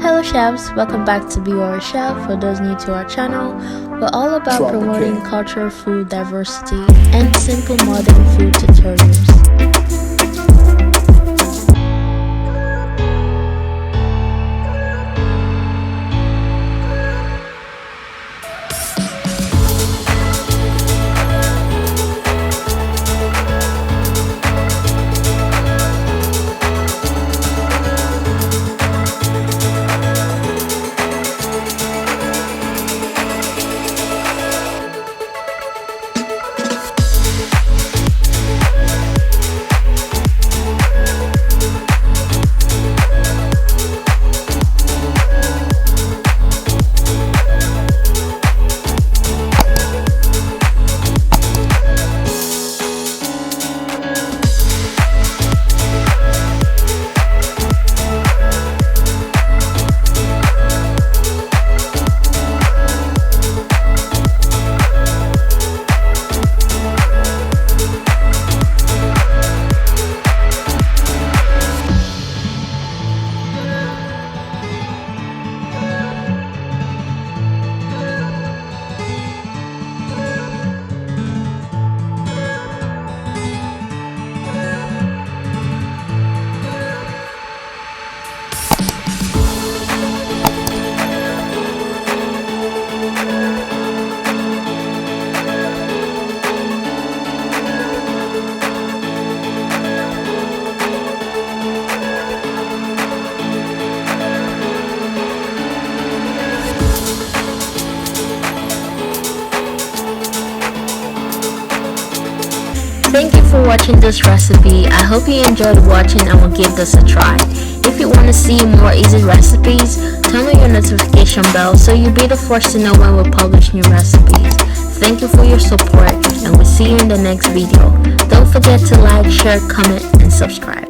Hello chefs, welcome back to B.Y.O Chef. For those new to our channel, we're all about promoting cultural food diversity and simple modern food tutorials. Thank you for watching this recipe. I hope you enjoyed watching and will give this a try. If you want to see more easy recipes, turn on your notification bell so you'll be the first to know when we publish new recipes. Thank you for your support and we'll see you in the next video. Don't forget to like, share, comment, and subscribe.